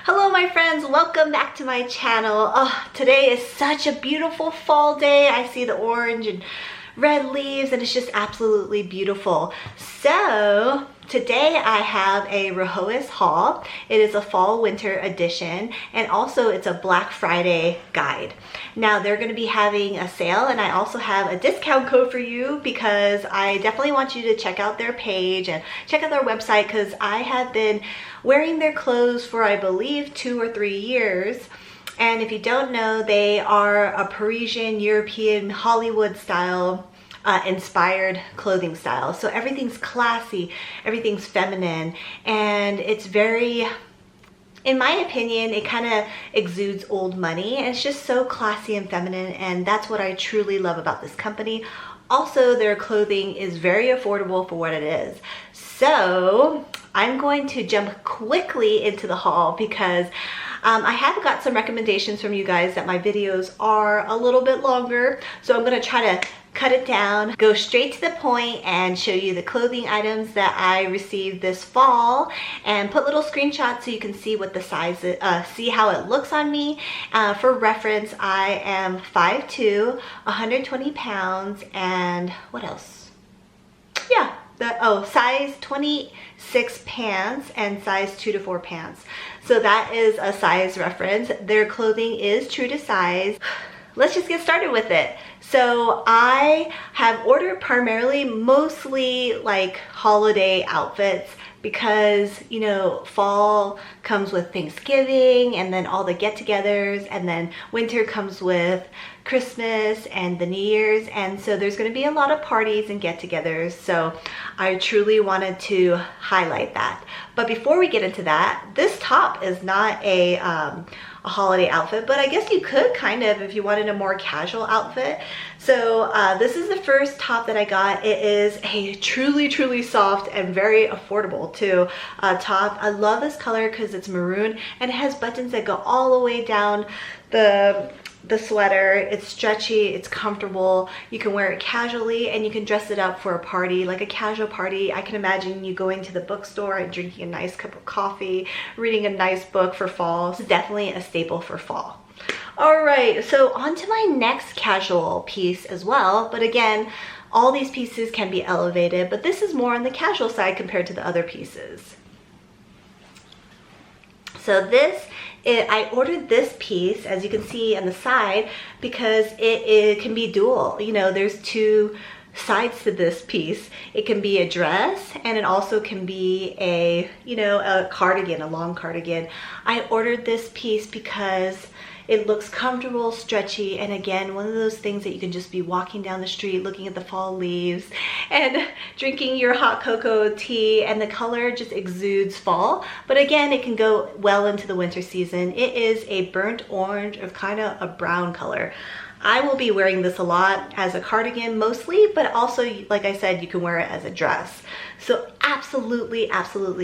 Hello my friends, welcome back to my channel. Oh, today is such a beautiful fall day. I see the orange and red leaves and it's just absolutely beautiful. So today I have a Rihoas haul. It is a fall winter edition and also it's a Black Friday guide. Now they're going to be having a sale and I also have a discount code for you because I definitely want you to check out their page and check out their website because I have been wearing their clothes for I believe 2 or 3 years. And if you don't know, they are a Parisian, European, Hollywood style inspired clothing style. So everything's classy, everything's feminine, and it's very, in my opinion, it kind of exudes old money. And it's just so classy and feminine, and that's what I truly love about this company. Also, their clothing is very affordable for what it is. So I'm going to jump quickly into the haul because I have got some recommendations from you guys that my videos are a little bit longer. So I'm going to try to cut it down, go straight to the point and show you the clothing items that I received this fall and put little screenshots so you can see what the size is, see how it looks on me. For reference, I am 5'2", 120 pounds, and what else? Yeah, size 26 pants and size 2 to 4 pants. So that is a size reference. Their clothing is true to size. Let's just get started with it. So I have ordered primarily mostly like holiday outfits because, you know, fall comes with Thanksgiving and then all the get-togethers, and then winter comes with Christmas and the New Year's, and so there's going to be a lot of parties and get-togethers, so I truly wanted to highlight that. But before we get into that, this top is not a holiday outfit, but I guess you could kind of if you wanted a more casual outfit. So this is the first top that I got. It is a truly soft and very affordable too top. I love this color because it's maroon and it has buttons that go all the way down the sweater. It's stretchy, it's comfortable, you can wear it casually and you can dress it up for a party, like a casual party. I can imagine you going to the bookstore and drinking a nice cup of coffee, reading a nice book for fall. It's definitely a staple for fall. All right, so on to my next casual piece as well, but again, all these pieces can be elevated, but this is more on the casual side compared to the other pieces. So I ordered this piece, as you can see on the side, because it can be dual. You know, there's two sides to this piece. It can be a dress and it also can be a, you know, a cardigan, a long cardigan. I ordered this piece because it looks comfortable, stretchy, and again, one of those things that you can just be walking down the street looking at the fall leaves and drinking your hot cocoa tea, and the color just exudes fall. But again, it can go well into the winter season. It is a burnt orange or kind of a brown color. I will be wearing this a lot as a cardigan mostly, but also, like I said, you can wear it as a dress. So absolutely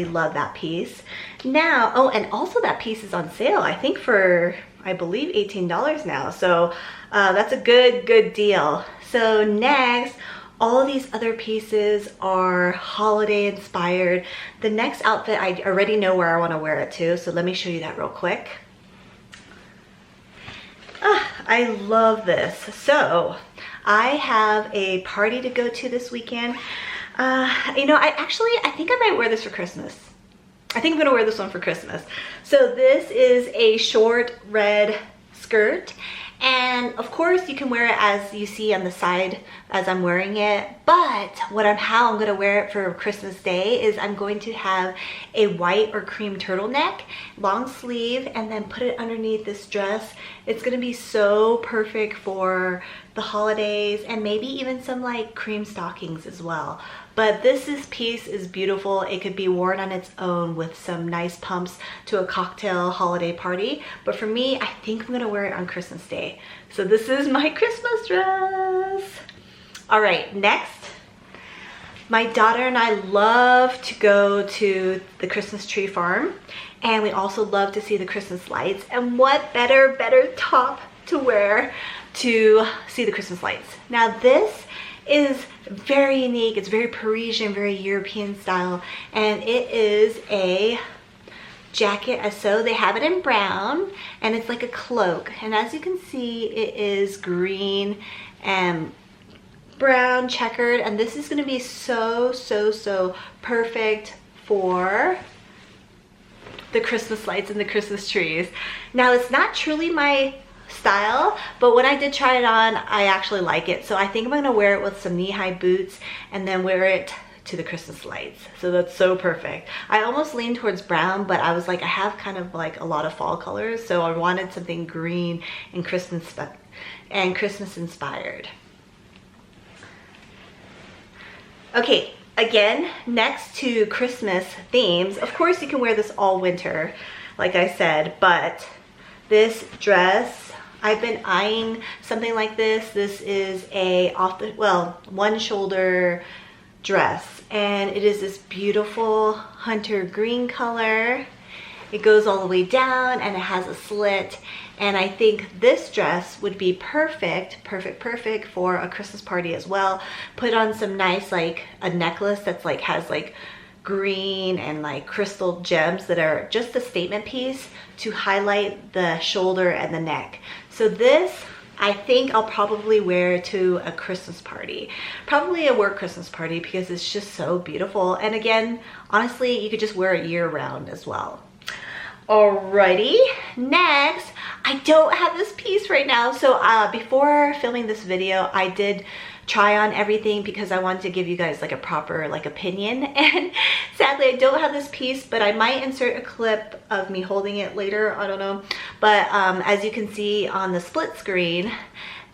love that piece. Now, oh, and also that piece is on sale, I think for, I believe $18 now. So that's a good deal. So next, all of these other pieces are holiday inspired. The next outfit, I already know where I want to wear it to. So let me show you that real quick. I love this. So I have a party to go to this weekend. You know, I think I might wear this for Christmas. I think I'm gonna wear this one for Christmas. So this is a short red skirt, and of course you can wear it as you see on the side as I'm wearing it, but how I'm gonna wear it for Christmas Day is I'm going to have a white or cream turtleneck, long sleeve, and then put it underneath this dress. It's gonna be so perfect for the holidays and maybe even some like cream stockings as well. But this piece is beautiful. It could be worn on its own with some nice pumps to a cocktail holiday party. But for me, I think I'm gonna wear it on Christmas Day. So this is my Christmas dress. All right, next. My daughter and I love to go to the Christmas tree farm, and we also love to see the Christmas lights. And what better top to wear to see the Christmas lights? Now this is very unique. It's very Parisian, very European style, and it is a jacket as so. They have it in brown and it's like a cloak. And as you can see, it is green and brown checkered. And this is gonna be so perfect for the Christmas lights and the Christmas trees. Now, it's not truly my style, but when I did try it on, I actually like it. So I think I'm gonna wear it with some knee-high boots and then wear it to the Christmas lights. So that's so perfect. I almost leaned towards brown, but I was like, I have kind of like a lot of fall colors, so I wanted something green and Christmas inspired. Okay, again, next to Christmas themes, of course you can wear this all winter, like I said, but this dress, I've been eyeing something like this. This is a one shoulder dress, and it is this beautiful hunter green color. It goes all the way down and it has a slit, and I think this dress would be perfect for a Christmas party as well. Put on some nice, like a necklace that's like has like green and like crystal gems that are just a statement piece to highlight the shoulder and the neck. So this, I think I'll probably wear to a Christmas party, probably a work Christmas party, because it's just so beautiful. And again, honestly, you could just wear it year round as well. Alrighty, next, I don't have this piece right now. So before filming this video, I did try on everything because I wanted to give you guys like a proper like opinion, and sadly I don't have this piece, but I might insert a clip of me holding it later, I don't know. But as you can see on the split screen,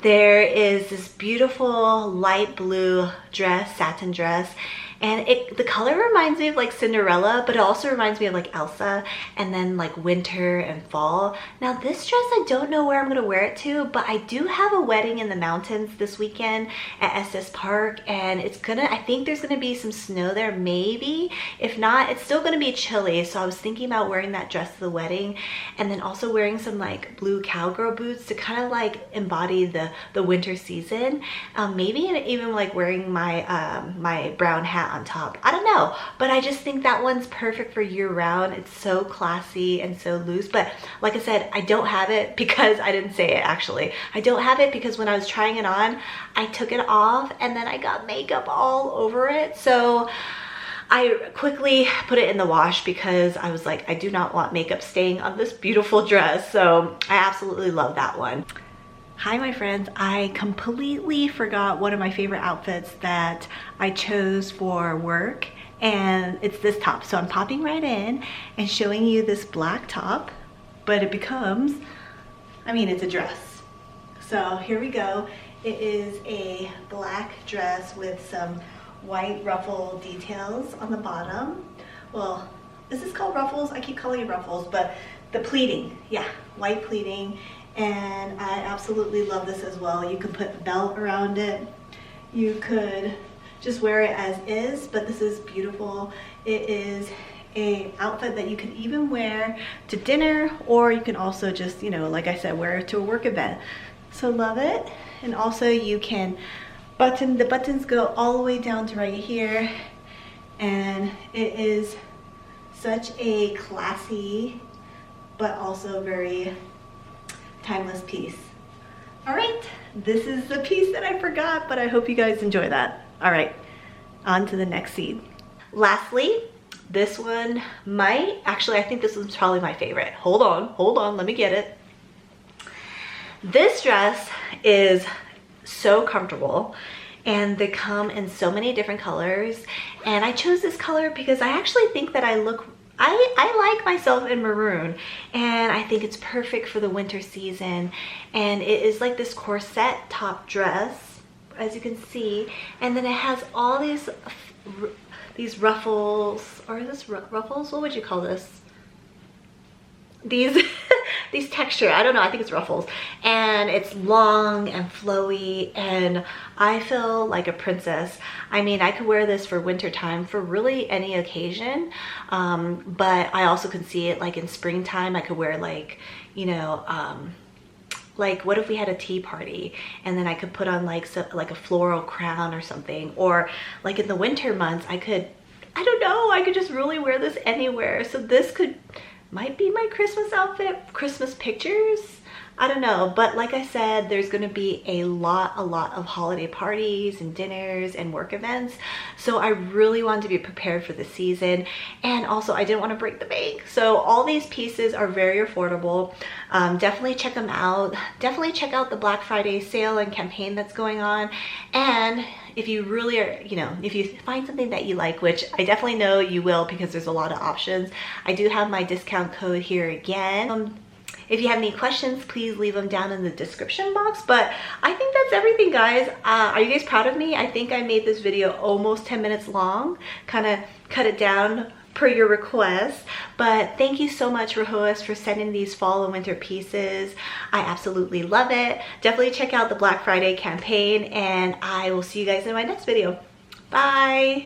there is this beautiful light blue dress, satin dress, and the color reminds me of like Cinderella, but it also reminds me of like Elsa, and then like winter and fall. Now this dress, I don't know where I'm gonna wear it to, but I do have a wedding in the mountains this weekend at Estes Park, and I think there's gonna be some snow there, maybe. If not, it's still gonna be chilly, so I was thinking about wearing that dress to the wedding, and then also wearing some like blue cowgirl boots to kind of like embody the winter season. Maybe even like wearing my my brown hat on top. I don't know, but I just think that one's perfect for year round. It's so classy and so loose. But like I said, I don't have it because I didn't say it actually. I don't have it because when I was trying it on, I took it off and then I got makeup all over it. So I quickly put it in the wash because I was like, I do not want makeup staying on this beautiful dress. So I absolutely love that one. Hi my friends, I completely forgot one of my favorite outfits that I chose for work, and it's this top. So I'm popping right in and showing you this black top, but it becomes, I mean, it's a dress. So here we go. It is a black dress with some white ruffle details on the bottom. Well, is this called ruffles? I keep calling it ruffles, but the pleating, yeah, white pleating. And I absolutely love this as well. You can put a belt around it. You could just wear it as is, but this is beautiful. It is a outfit that you can even wear to dinner, or you can also just, you know, like I said, wear it to a work event. So love it. And also you can the buttons go all the way down to right here. And it is such a classy, but also very timeless piece. All right, this is the piece that I forgot, but I hope you guys enjoy that. All right, on to the next scene. Lastly, this one I think this one's probably my favorite. Hold on, let me get it. This dress is so comfortable, and they come in so many different colors, and I chose this color because I actually think that I like myself in maroon, and I think it's perfect for the winter season. And it is like this corset top dress, as you can see, and then it has all these ruffles, or is this ruffles? What would you call this? These texture, I don't know, I think it's ruffles, and it's long and flowy, and I feel like a princess. I mean, I could wear this for winter time for really any occasion, but I also can see it like in springtime. I could wear like, you know, like what if we had a tea party and then I could put on like a floral crown or something, or like in the winter months I don't know, I could just really wear this anywhere. So this could might be my Christmas outfit, Christmas pictures. I don't know, but like I said, there's gonna be a lot of holiday parties and dinners and work events. So I really wanted to be prepared for the season. And also I didn't want to break the bank. So all these pieces are very affordable. Definitely check them out. Definitely check out the Black Friday sale and campaign that's going on. And if you really are, you know, if you find something that you like, which I definitely know you will because there's a lot of options, I do have my discount code here again. If you have any questions, please leave them down in the description box. But I think that's everything, guys. Are you guys proud of me? I think I made this video almost 10 minutes long, kind of cut it down per your request. But thank you so much, Rihoas, for sending these fall and winter pieces. I absolutely love it. Definitely check out the Black Friday campaign, and I will see you guys in my next video. Bye.